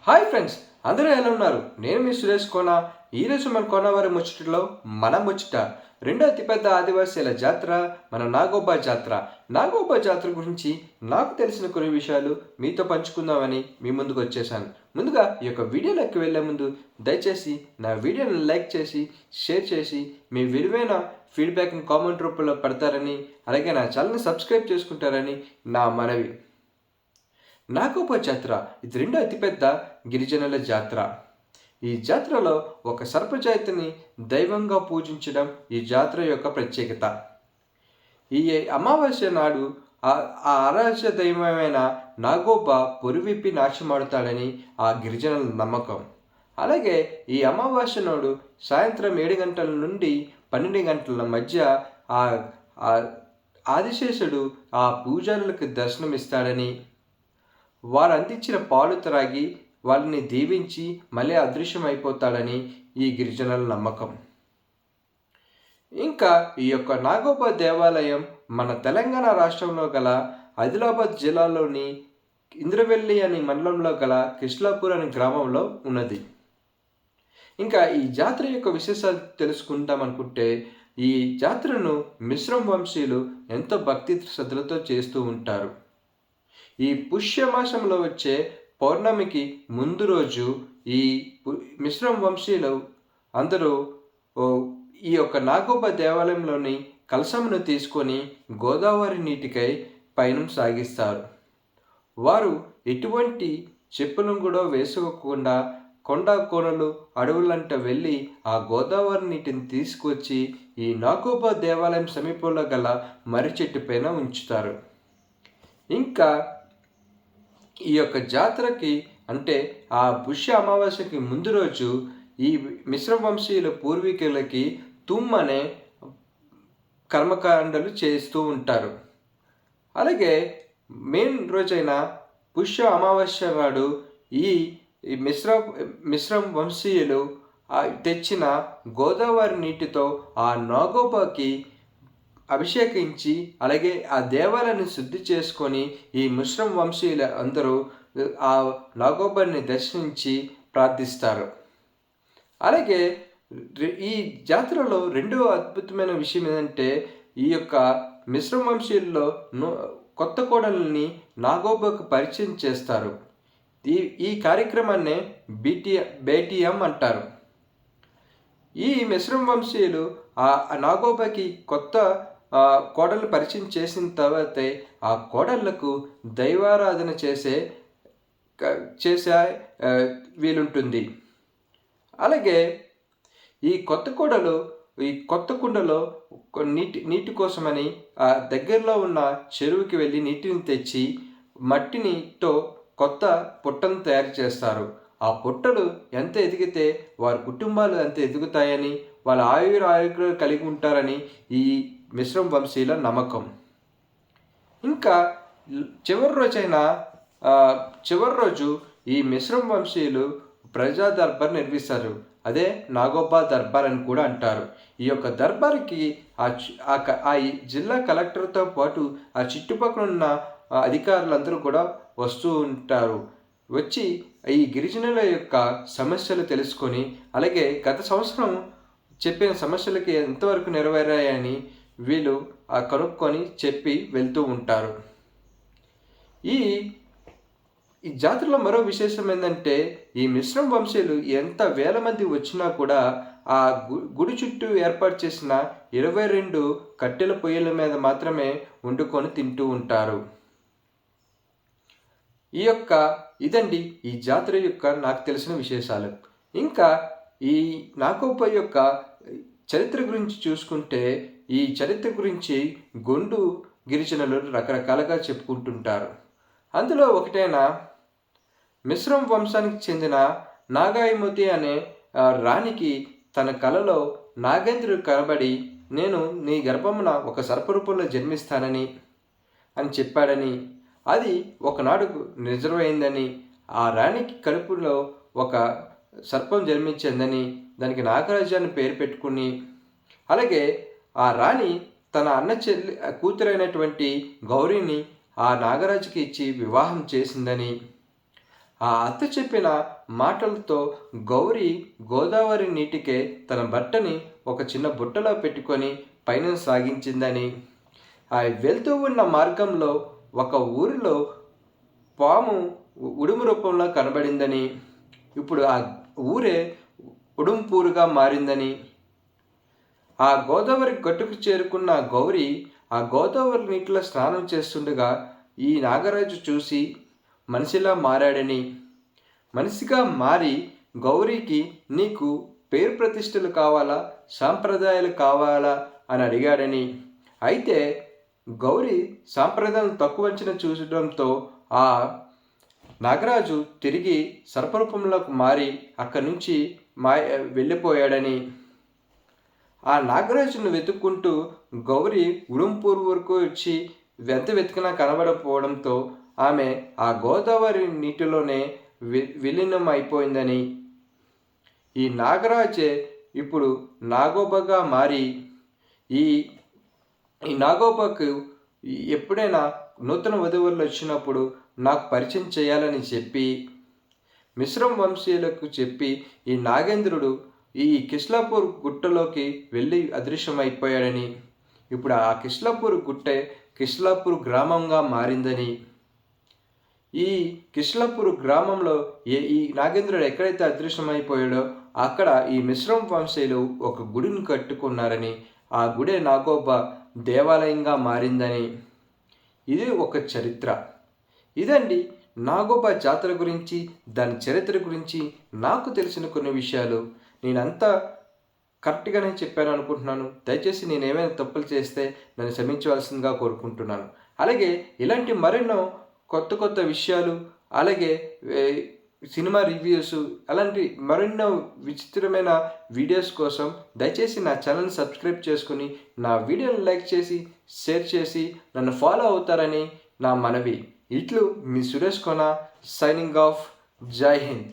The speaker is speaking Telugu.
హాయ్ ఫ్రెండ్స్, అందరూ ఎలా ఉన్నారు? నేను మీ సురేష్ కోన. ఈరోజు మన కోనవారి ముచ్చటలో మన ముచ్చట రెండో అతిపెద్ద ఆదివాసీల జాతర మన నాగోబా జాతర. నాగోబా జాతర గురించి నాకు తెలిసిన కొన్ని విషయాలు మీతో పంచుకుందామని మీ ముందుకు వచ్చేసాను. ముందుగా ఈ యొక్క వీడియోలోకి వెళ్ళే ముందు దయచేసి నా వీడియోని లైక్ చేసి షేర్ చేసి మీ విలువైన ఫీడ్బ్యాక్ని కామెంట్ రూపంలో పెడతారని, అలాగే నా ఛానల్ని సబ్స్క్రైబ్ చేసుకుంటారని నా మనవి. నాగోబా జాతర ఇది రెండో అతిపెద్ద గిరిజనుల జాతర. ఈ జాతరలో ఒక సర్పజాతిని దైవంగా పూజించడం ఈ జాతర యొక్క ప్రత్యేకత. ఈ అమావాస్య నాడు ఆ ఆరాధ్య దైవమైన నాగోబా పొరివిప్పి నాశమాడుతాడని ఆ గిరిజనుల నమ్మకం. అలాగే ఈ అమావాస్య నాడు సాయంత్రం 7 గంటల నుండి 12 గంటల మధ్య ఆ ఆదిశేషుడు ఆ పూజారులకు దర్శనమిస్తాడని, వారు అందించిన పాలు త్రాగి వాళ్ళని దీవించి మళ్ళీ అదృశ్యమైపోతాడని ఈ గిరిజనుల నమ్మకం. ఇంకా ఈ యొక్క నాగోబా దేవాలయం మన తెలంగాణ రాష్ట్రంలో గల ఆదిలాబాద్ జిల్లాలోని ఇంద్రవెల్లి అనే మండలంలో గల కృష్ణాపూర్ అనే గ్రామంలో ఉన్నది. ఇంకా ఈ జాతర యొక్క విశేషాలు తెలుసుకుందాం అనుకుంటే, ఈ జాతరను మిశ్రం వంశీయులు ఎంతో భక్తి శ్రద్ధలతో చేస్తూ ఉంటారు. ఈ పుష్యమాసంలో వచ్చే పౌర్ణమికి ముందు రోజు ఈ మిశ్రం వంశీయులు అందరూ ఈ యొక్క నాగోబా దేవాలయంలోని కలశమును తీసుకొని గోదావరి నీటికై పయనం సాగిస్తారు. వారు ఎటువంటి చెప్పులను కూడా వేసుకోకుండా కొండ కోనలు అడవులంట వెళ్ళి ఆ గోదావరి నీటిని తీసుకొచ్చి ఈ నాగోబా దేవాలయం సమీపంలో గల మర్రి చెట్టు పైన ఉంచుతారు. ఇంకా ఈ యొక్క జాతరకి అంటే ఆ పుష్య అమావాస్యకి ముందు రోజు ఈ మిశ్రమ వంశీయుల పూర్వీకులకి అనే కర్మకాండలు చేస్తూ ఉంటారు. అలాగే మెయిన్ రోజైన పుష్య అమావాస్య నాడు ఈ మిశ్రమ వంశీయులు తెచ్చిన గోదావరి నీటితో ఆ నాగోబాకి అభిషేకించి, అలాగే ఆ దేవాలయాన్ని శుద్ధి చేసుకొని ఈ ముస్లిం వంశీయుల అందరూ ఆ నాగోబాని దర్శించి ప్రార్థిస్తారు. అలాగే ఈ జాతరలో రెండవ అద్భుతమైన విషయం ఏంటంటే, ఈ యొక్క మిశ్రమ వంశీయుల్లో కొత్త కోడల్ని నాగోబాకు పరిచయం చేస్తారు. ఈ కార్యక్రమాన్నే బేటియం అంటారు. ఈ మిశ్రమ వంశీయులు ఆ నాగోబాకి కొత్త కోడళ్ళు పరిచయం చేసిన తర్వాతే ఆ కోడళ్లకు దైవారాధన చేసే వీలుంటుంది. అలాగే ఈ కొత్త కుండలో నీటి కోసమని ఆ దగ్గరలో ఉన్న చెరువుకి వెళ్ళి నీటిని తెచ్చి మట్టినితో కొత్త పుట్టను తయారు చేస్తారు. ఆ పుట్టలు ఎంత ఎదిగితే వారి కుటుంబాలు ఎంత ఎదుగుతాయని, వాళ్ళ ఆరోగ్యాలు కలిగి ఉంటారని ఈ మిశ్రమ వంశీయుల నమ్మకం. ఇంకా చివరి రోజు ఈ మిశ్రమ వంశీయులు ప్రజా దర్బార్ నిర్వహిస్తారు. అదే నాగోబా దర్బార్ అని కూడా అంటారు. ఈ యొక్క దర్బార్కి ఆ జిల్లా కలెక్టర్తో పాటు ఆ చుట్టుపక్కల ఉన్న అధికారులందరూ కూడా వస్తూ ఉంటారు. వచ్చి ఈ గిరిజనుల యొక్క సమస్యలు తెలుసుకొని, అలాగే గత సంవత్సరం చెప్పిన సమస్యలకి ఎంతవరకు నెరవేరాయని వీళ్ళు కనుక్కొని చెప్పి వెళ్తూ ఉంటారు. ఈ జాతరలో మరో విశేషం ఏంటంటే, ఈ మిశ్రమ వంశీయులు ఎంత వేల మంది వచ్చినా కూడా ఆ గుడి చుట్టూ ఏర్పాటు చేసిన 22 కట్టెల పొయ్యిల మీద మాత్రమే వండుకొని తింటూ ఉంటారు. ఇదండి ఈ జాతర యొక్క నాకు తెలిసిన విశేషాలు. ఇంకా ఈ నాగోబా యొక్క చరిత్ర గురించి చూసుకుంటే, ఈ చరిత్ర గురించి గొండు గిరిజనులు రకరకాలుగా చెప్పుకుంటుంటారు. అందులో ఒకటైన మిశ్రమ వంశానికి చెందిన నాగాయమతి అనే రాణికి తన కలలో నాగేంద్రుడు కనబడి, నేను నీ గర్భమున ఒక సర్పరూపంలో జన్మిస్తానని చెప్పాడని, అది ఒకనాడు నిజమైందని, ఆ రాణికి కడుపులో ఒక సర్పం జన్మించిందని దానికి నాగరాజాన్ని పేరు పెట్టుకుని, అలాగే ఆ రాణి తన అన్న కూతురైనటువంటి గౌరీని ఆ నాగరాజుకి ఇచ్చి వివాహం చేసిందని, ఆ అత్త చెప్పిన మాటలతో గౌరి గోదావరి నీటికే తన బట్టని ఒక చిన్న బుట్టలో పెట్టుకొని పయనం సాగించిందని, ఆ వెళ్తూ ఉన్న మార్గంలో ఒక ఊరిలో పాము ఉడుము రూపంలో కనబడిందని, ఇప్పుడు ఆ ఊరే ఉడుంపూరుగా మారిందని, ఆ గోదావరి గట్టుకు చేరుకున్న గౌరి ఆ గోదావరి నీటిలో స్నానం చేస్తుండగా ఈ నాగరాజు చూసి మనిషిలా మారాడని, మనిషిగా మారి గౌరీకి నీకు పేరు ప్రతిష్టలు కావాలా, సాంప్రదాయాలు కావాలా అని అడిగాడని, అయితే గౌరీ సాంప్రదాయాలను తక్కువ అంచనా చూసడంతో ఆ నాగరాజు తిరిగి సర్పరూపంలోకి మారి అక్కడి నుంచి వెళ్ళిపోయాడని, ఆ నాగరాజును వెతుక్కుంటూ గౌరి ఉడుంపూర్ వరకు వచ్చి వెతికినా కనబడకపోవడంతో ఆమె ఆ గోదావరి నీటిలోనే విలీనం అయిపోయిందని, ఈ నాగరాజే ఇప్పుడు నాగోబగా మారి ఈ ఈ నాగోబకు ఎప్పుడైనా నూతన వధువులు వచ్చినప్పుడు నాకు పరిచయం చేయాలని చెప్పి మిశ్రమ వంశీయులకు చెప్పి ఈ నాగేంద్రుడు ఈ కిష్లాపూర్ గుట్టలోకి వెళ్ళి అదృశ్యమైపోయాడని, ఇప్పుడు ఆ కిష్లాపూర్ గుట్టే కిష్లాపూర్ గ్రామంగా మారిందని, ఈ కిష్లాపూర్ గ్రామంలో ఈ నాగేంద్రుడు ఎక్కడైతే అదృశ్యమైపోయాడో అక్కడ ఈ మిశ్రమ వంశీయులు ఒక గుడిని కట్టుకున్నారని, ఆ గుడే నాగోబ దేవాలయంగా మారిందని, ఇది ఒక చరిత్ర. ఇదండి నాగోబా జాతర గురించి, దాని చరిత్ర గురించి నాకు తెలిసిన కొన్ని విషయాలు. నేనంతా కరెక్ట్గానే చెప్పాను అనుకుంటున్నాను. దయచేసి నేను ఏమైనా తప్పులు చేస్తే నన్ను క్షమించవలసిందిగా కోరుకుంటున్నాను. అలాగే ఇలాంటి మరెన్నో కొత్త కొత్త విషయాలు, అలాగే సినిమా రివ్యూస్, అలాంటి మరెన్నో విచిత్రమైన వీడియోస్ కోసం దయచేసి నా ఛానల్ని సబ్స్క్రైబ్ చేసుకుని నా వీడియోని లైక్ చేసి షేర్ చేసి నన్ను ఫాలో అవుతారని నా మనవి. ఇట్లు మీ సురేష్ కోన సైనింగ్ ఆఫ్. జై హింద్.